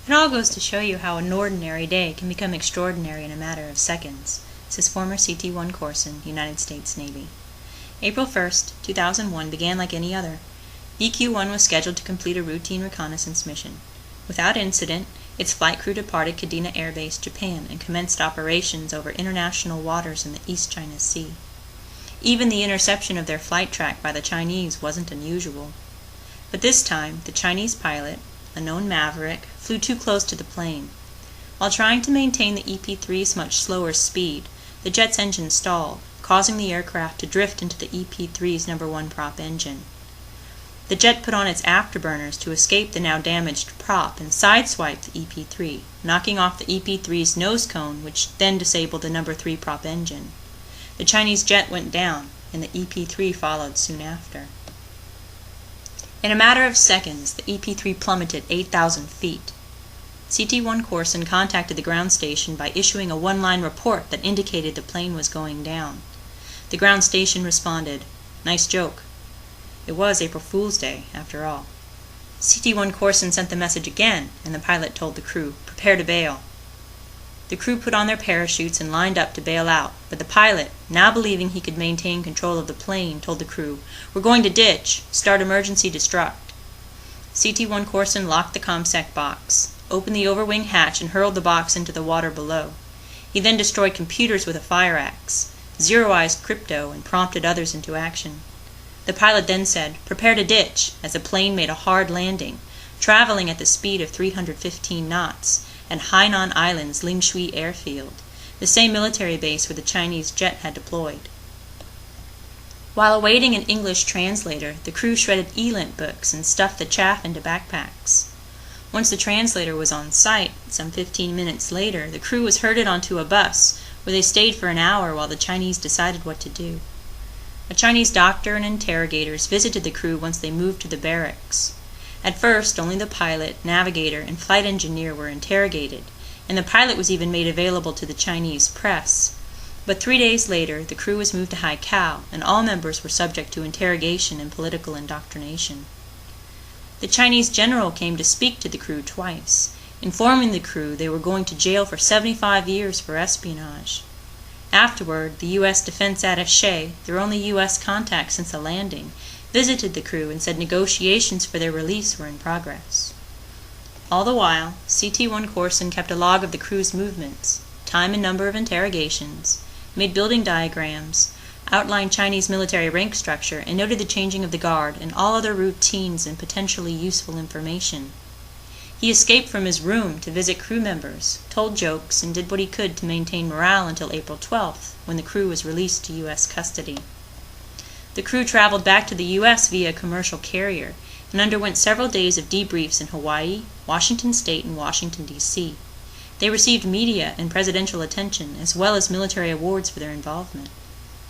It all goes to show you how an ordinary day can become extraordinary in a matter of seconds, says former CT-1 Corson, United States Navy. April 1st, 2001 began like any other. BQ-1 was scheduled to complete a routine reconnaissance mission. Without incident, its flight crew departed Kadena Air Base, Japan, and commenced operations over international waters in the East China Sea. Even the interception of their flight track by the Chinese wasn't unusual. But this time, the Chinese pilot, a known maverick, flew too close to the plane. While trying to maintain the EP-3's much slower speed, the jet's engine stalled, causing the aircraft to drift into the EP-3's number 1 prop engine. The jet put on its afterburners to escape the now damaged prop and sideswiped the EP-3, knocking off the EP-3's nose cone, which then disabled the number 3 prop engine. The Chinese jet went down, and the EP-3 followed soon after. In a matter of seconds, the EP-3 plummeted 8,000 feet. CT-1 Corson contacted the ground station by issuing a one-line report that indicated the plane was going down. The ground station responded, "Nice joke." It was April Fool's Day, after all. CT-1 Corson sent the message again, and the pilot told the crew, "Prepare to bail." The crew put on their parachutes and lined up to bail out, but the pilot, now believing he could maintain control of the plane, told the crew, "We're going to ditch. Start emergency destruct." CT-1 Corson locked the ComSec box, opened the overwing hatch, and hurled the box into the water below. He then destroyed computers with a fire axe, zeroized crypto, and prompted others into action. The pilot then said, "Prepare to ditch," as the plane made a hard landing, traveling at the speed of 315 knots, at Hainan Island's Lingshui airfield, the same military base where the Chinese jet had deployed. While awaiting an English translator, the crew shredded ELINT books and stuffed the chaff into backpacks. Once the translator was on site, some 15 minutes later, the crew was herded onto a bus, where they stayed for an hour while the Chinese decided what to do. A Chinese doctor and interrogators visited the crew once they moved to the barracks. At first, only the pilot, navigator, and flight engineer were interrogated, and the pilot was even made available to the Chinese press. But 3 days later, the crew was moved to Haikou, and all members were subject to interrogation and political indoctrination. The Chinese general came to speak to the crew twice, informing the crew they were going to jail for 75 years for espionage. Afterward, the U.S. Defense Attaché, their only U.S. contact since the landing, visited the crew and said negotiations for their release were in progress. All the while, CT-1 Corson kept a log of the crew's movements, time and number of interrogations, made building diagrams, outlined Chinese military rank structure, and noted the changing of the guard and all other routines and potentially useful information. He escaped from his room to visit crew members, told jokes, and did what he could to maintain morale until April 12th, when the crew was released to U.S. custody. The crew traveled back to the U.S. via a commercial carrier and underwent several days of debriefs in Hawaii, Washington State, and Washington, D.C. They received media and presidential attention, as well as military awards for their involvement.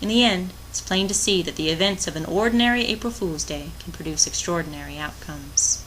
In the end, it's plain to see that the events of an ordinary April Fool's Day can produce extraordinary outcomes.